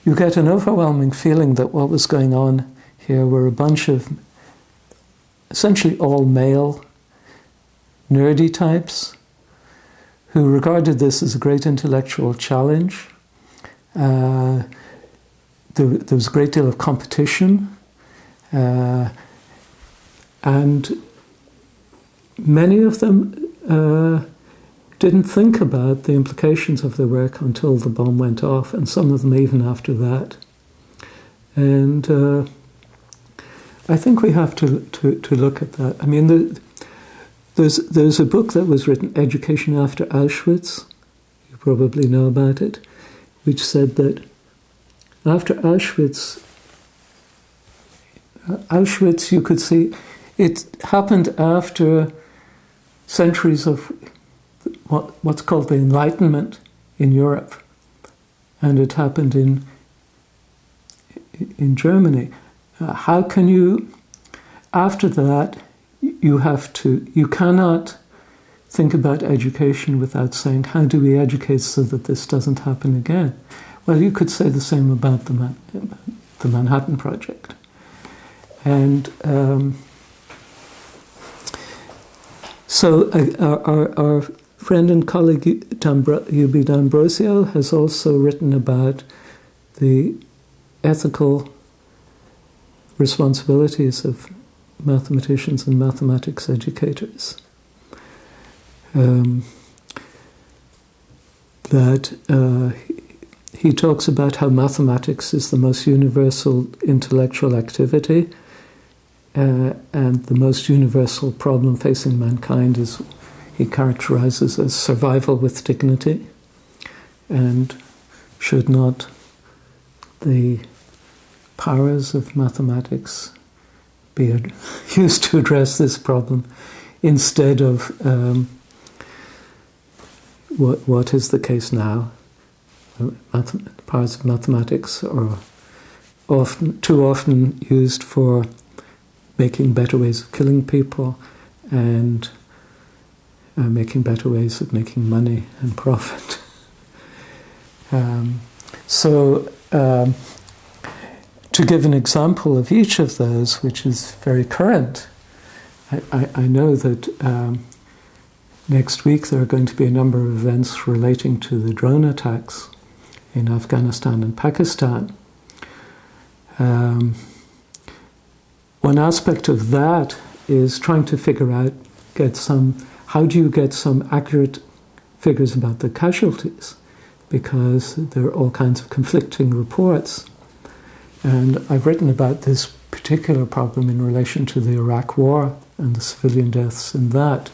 you get an overwhelming feeling that what was going on here were a bunch of essentially all male, nerdy types who regarded this as a great intellectual challenge. There was a great deal of competition, and many of them didn't think about the implications of their work until the bomb went off, and some of them even after that. And I think we have to look at that. I mean, there's a book that was written, Education After Auschwitz, you probably know about it, which said that after Auschwitz, you could see, it happened after centuries of what's called the Enlightenment in Europe, and it happened in Germany. How can you, after that, you cannot think about education without saying, how do we educate so that this doesn't happen again? Well, you could say the same about the Manhattan Project. And so our friend and colleague U.B. D'Ambrosio has also written about the ethical responsibilities of mathematicians and mathematics educators. He talks about how mathematics is the most universal intellectual activity, and the most universal problem facing mankind is, he characterizes as survival with dignity. And should not the powers of mathematics be used to address this problem instead of what is the case now? Powers of mathematics are too often used for making better ways of killing people and making better ways of making money and profit. To give an example of each of those, which is very current, I know that next week there are going to be a number of events relating to the drone attacks in Afghanistan and Pakistan. One aspect of that is trying to figure out, how do you get some accurate figures about the casualties? Because there are all kinds of conflicting reports. And I've written about this particular problem in relation to the Iraq War and the civilian deaths in that.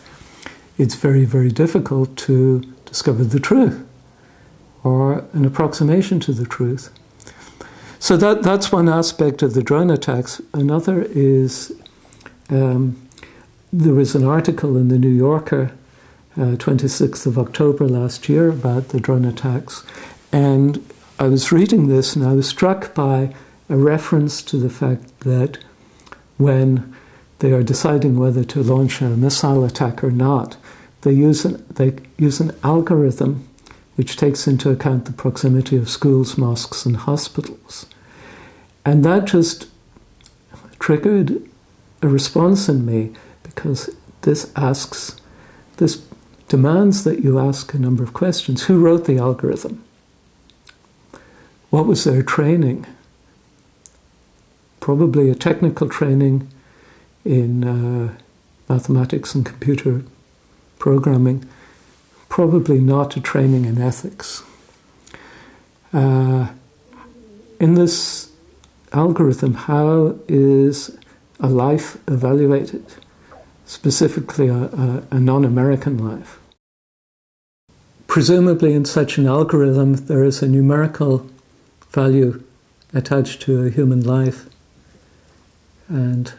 It's very, very difficult to discover the truth or an approximation to the truth. So that's one aspect of the drone attacks. Another is, there was an article in the New Yorker, 26th of October last year, about the drone attacks. And I was reading this and I was struck by a reference to the fact that when they are deciding whether to launch a missile attack or not, they use an algorithm which takes into account the proximity of schools, mosques, and hospitals. And that just triggered a response in me, because this demands that you ask a number of questions. Who wrote the algorithm? What was their training? Probably a technical training in mathematics and computer programming, probably not a training in ethics. In this algorithm, how is a life evaluated? Specifically a non-American life. Presumably in such an algorithm there is a numerical value attached to a human life, and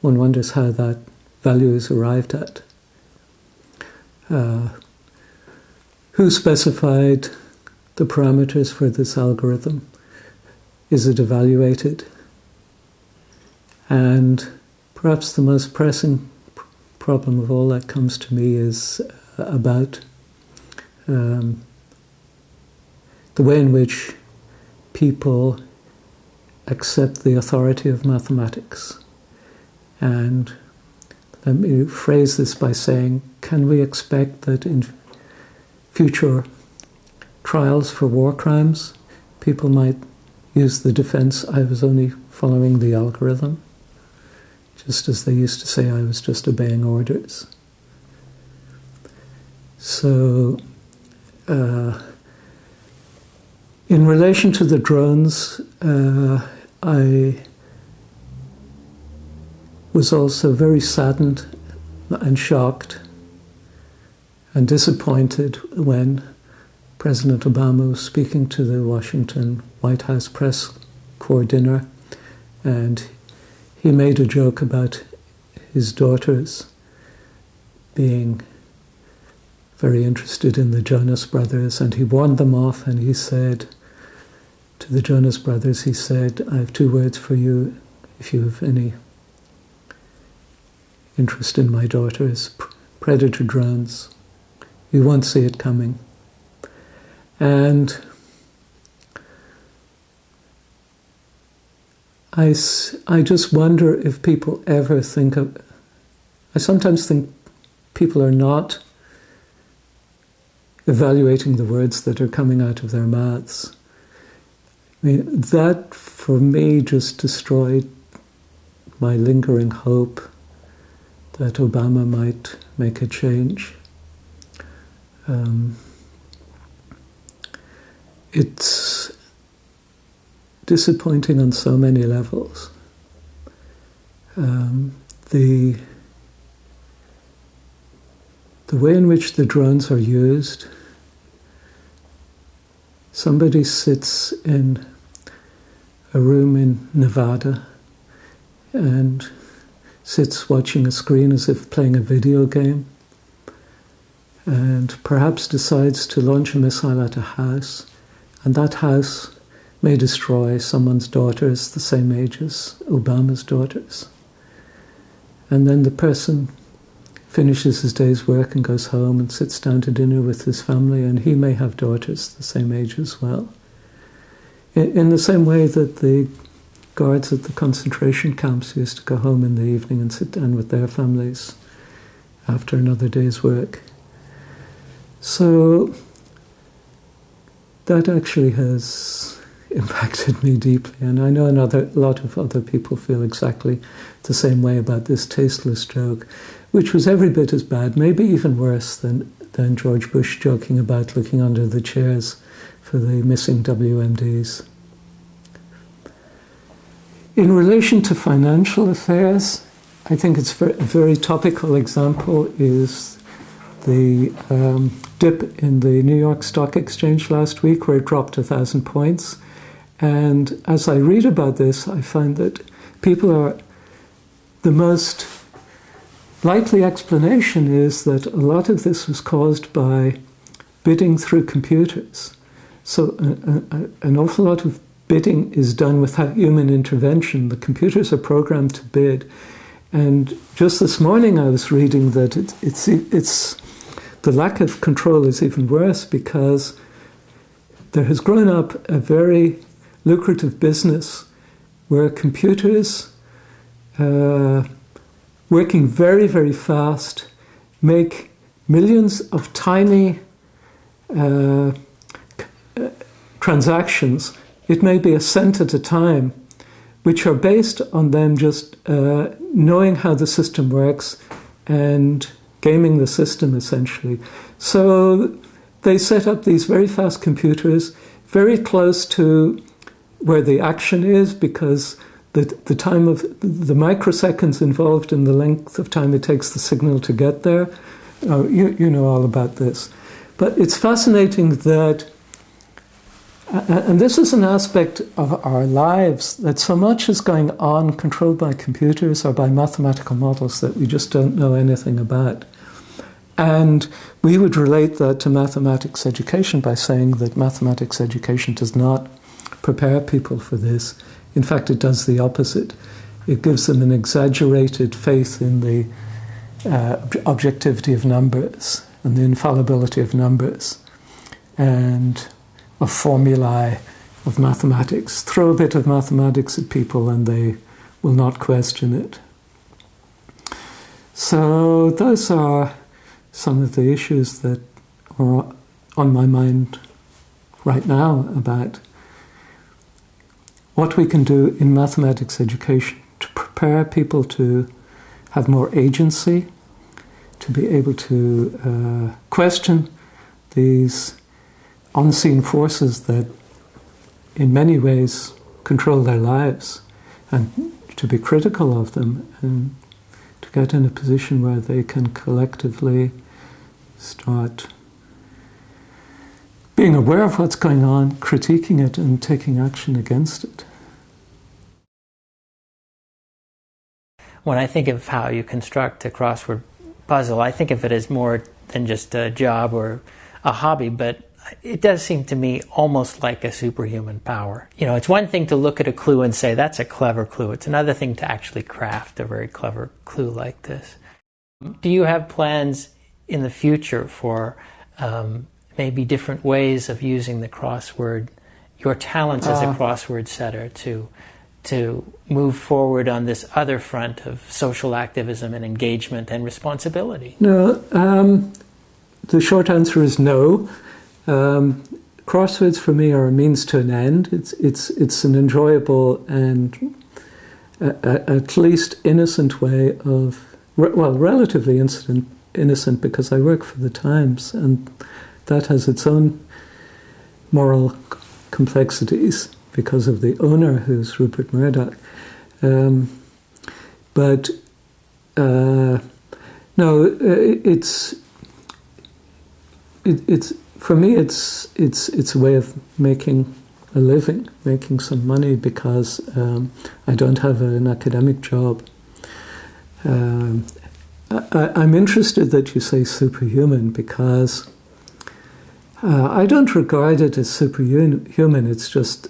one wonders how that value is arrived at. Who specified the parameters for this algorithm? Is it evaluated? And perhaps the most pressing problem of all that comes to me is about the way in which people accept the authority of mathematics. And let me phrase this by saying, can we expect that in future trials for war crimes, people might use the defense, I was only following the algorithm, just as they used to say I was just obeying orders? So, in relation to the drones, I was also very saddened and shocked and disappointed when President Obama was speaking to the Washington White House press corps dinner, and he made a joke about his daughters being very interested in the Jonas Brothers, and he warned them off, and he said to the Jonas Brothers, he said, I have 2 words for you if you have any interest in my daughters: predator drones. You won't see it coming. And I just wonder if people ever think of... I sometimes think people are not evaluating the words that are coming out of their mouths. I mean, that, for me, just destroyed my lingering hope that Obama might make a change. It's disappointing on so many levels. The way in which the drones are used, somebody sits in a room in Nevada and sits watching a screen as if playing a video game, and perhaps decides to launch a missile at a house, and that house may destroy someone's daughters the same age as Obama's daughters. And then the person finishes his day's work and goes home and sits down to dinner with his family, and he may have daughters the same age as well. In the same way that the guards at the concentration camps used to go home in the evening and sit down with their families after another day's work. So that actually has impacted me deeply, and I know a lot of other people feel exactly the same way about this tasteless joke, which was every bit as bad, maybe even worse than George Bush joking about looking under the chairs for the missing WMDs. In relation to financial affairs, I think it's a very topical example is the dip in the New York Stock Exchange last week, where it dropped 1,000 points. And as I read about this, I find that people are... The most likely explanation is that a lot of this was caused by bidding through computers. So an awful lot of bidding is done without human intervention. The computers are programmed to bid. And just this morning I was reading that it's the lack of control is even worse because there has grown up a very lucrative business where computers, working very, very fast, make millions of tiny transactions. It may be a cent at a time, which are based on them just knowing how the system works and gaming the system, essentially. So they set up these very fast computers very close to where the action is, because the time of the microseconds involved in the length of time it takes the signal to get there. You know all about this. But it's fascinating that, and this is an aspect of our lives, that so much is going on controlled by computers or by mathematical models that we just don't know anything about. And we would relate that to mathematics education by saying that mathematics education does not prepare people for this. In fact, it does the opposite. It gives them an exaggerated faith in the objectivity of numbers and the infallibility of numbers and of formulae of mathematics. Throw a bit of mathematics at people and they will not question it. So those are some of the issues that are on my mind right now about what we can do in mathematics education to prepare people to have more agency, to be able to question these unseen forces that in many ways control their lives, and to be critical of them and to get in a position where they can collectively start being aware of what's going on, critiquing it and taking action against it. When I think of how you construct a crossword puzzle, I think of it as more than just a job or a hobby, but it does seem to me almost like a superhuman power. You know, it's one thing to look at a clue and say, that's a clever clue. It's another thing to actually craft a very clever clue like this. Do you have plans in the future for maybe different ways of using the crossword, your talents as a crossword setter, to move forward on this other front of social activism and engagement and responsibility? No, the short answer is no. Crosswords for me are a means to an end. It's an enjoyable and at least innocent way of, well, relatively innocent because I work for the Times, and that has its own moral complexities because of the owner, who's Rupert Murdoch. But no, it's for me. It's a way of making a living, making some money, because I don't have an academic job. I'm interested that you say superhuman, because I don't regard it as superhuman. It's just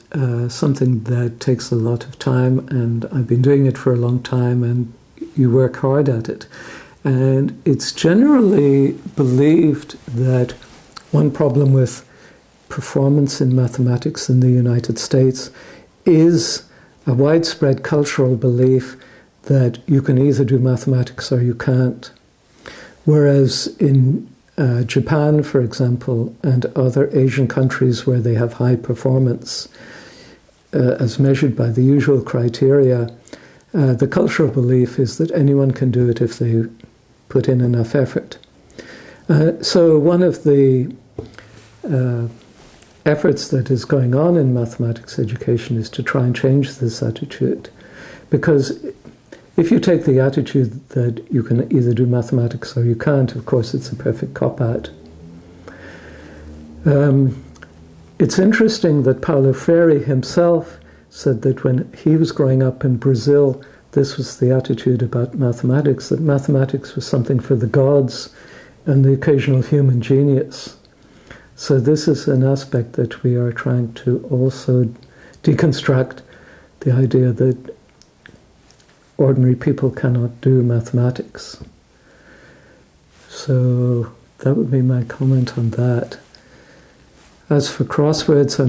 something that takes a lot of time, and I've been doing it for a long time, and you work hard at it. And it's generally believed that one problem with performance in mathematics in the United States is a widespread cultural belief that you can either do mathematics or you can't. Whereas in Japan, for example, and other Asian countries where they have high performance, as measured by the usual criteria, the cultural belief is that anyone can do it if they put in enough effort. So one of the efforts that is going on in mathematics education is to try and change this attitude. Because if you take the attitude that you can either do mathematics or you can't, of course it's a perfect cop-out. It's interesting that Paulo Freire himself said that when he was growing up in Brazil, this was the attitude about mathematics, that mathematics was something for the gods and the occasional human genius. So this is an aspect that we are trying to also deconstruct, the idea that ordinary people cannot do mathematics. So that would be my comment on that. As for crosswords,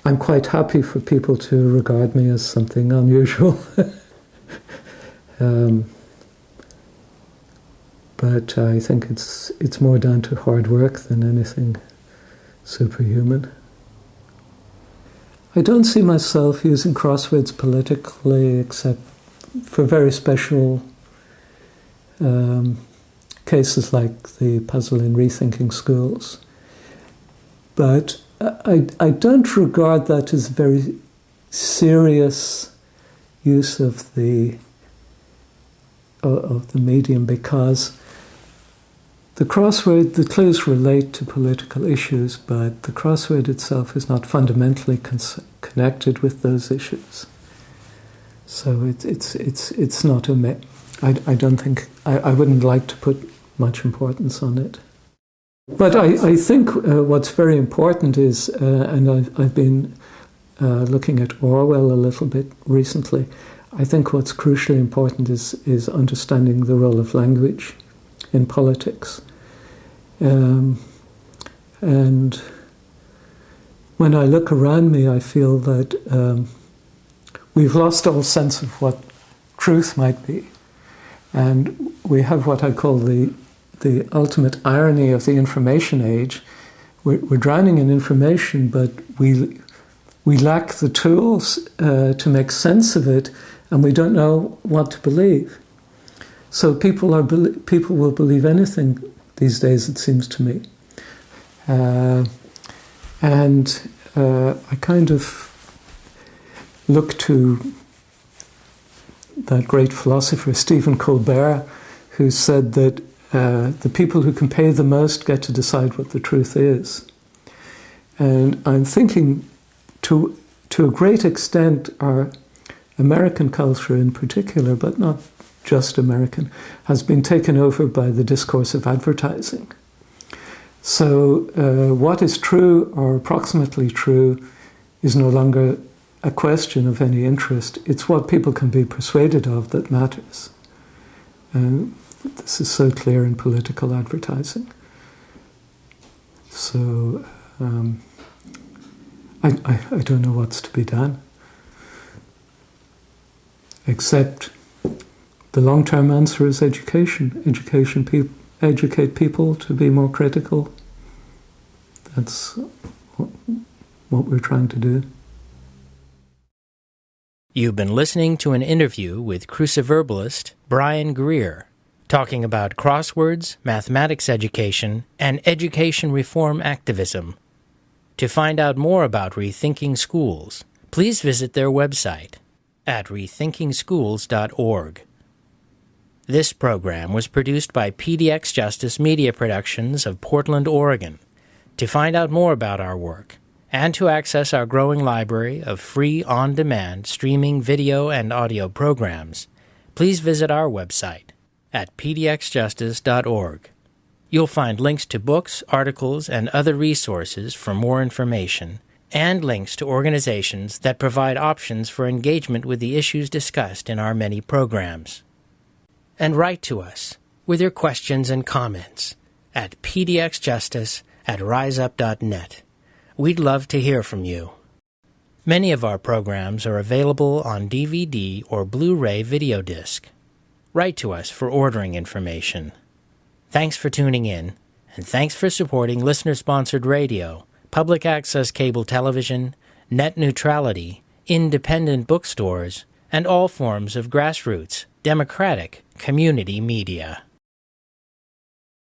I'm quite happy for people to regard me as something unusual. But I think it's more down to hard work than anything superhuman. I don't see myself using crosswords politically except for very special cases like the puzzle in Rethinking Schools. But I don't regard that as a very serious use of the medium, because the crossword, the clues relate to political issues, but the crossword itself is not fundamentally connected with those issues. So it's not a. I don't think I wouldn't like to put much importance on it. But I think what's very important is, and I've been looking at Orwell a little bit recently. I think what's crucially important is understanding the role of language in politics. And when I look around me, I feel that we've lost all sense of what truth might be. And we have what I call the ultimate irony of the information age. We're drowning in information, but we lack the tools to make sense of it, and we don't know what to believe. So people will believe anything these days, it seems to me. And I kind of look to that great philosopher Stephen Colbert, who said that the people who can pay the most get to decide what the truth is. And I'm thinking, to a great extent, our American culture in particular, but not just American, has been taken over by the discourse of advertising. So what is true or approximately true is no longer a question of any interest. It's what people can be persuaded of that matters. This is so clear in political advertising. So I don't know what's to be done, except the long-term answer is education. Educate people to be more critical. That's what we're trying to do. You've been listening to an interview with cruciverbalist Brian Greer, talking about crosswords, mathematics education, and education reform activism. To find out more about Rethinking Schools, please visit their website at rethinkingschools.org. This program was produced by PDX Justice Media Productions of Portland, Oregon. To find out more about our work and to access our growing library of free on-demand streaming video and audio programs, please visit our website at pdxjustice.org. You'll find links to books, articles, and other resources for more information, and links to organizations that provide options for engagement with the issues discussed in our many programs. And write to us with your questions and comments at pdxjustice@riseup.net. We'd love to hear from you. Many of our programs are available on DVD or Blu-ray video disc. Write to us for ordering information. Thanks for tuning in, and thanks for supporting listener-sponsored radio, public access cable television, net neutrality, independent bookstores, and all forms of grassroots, democratic community media.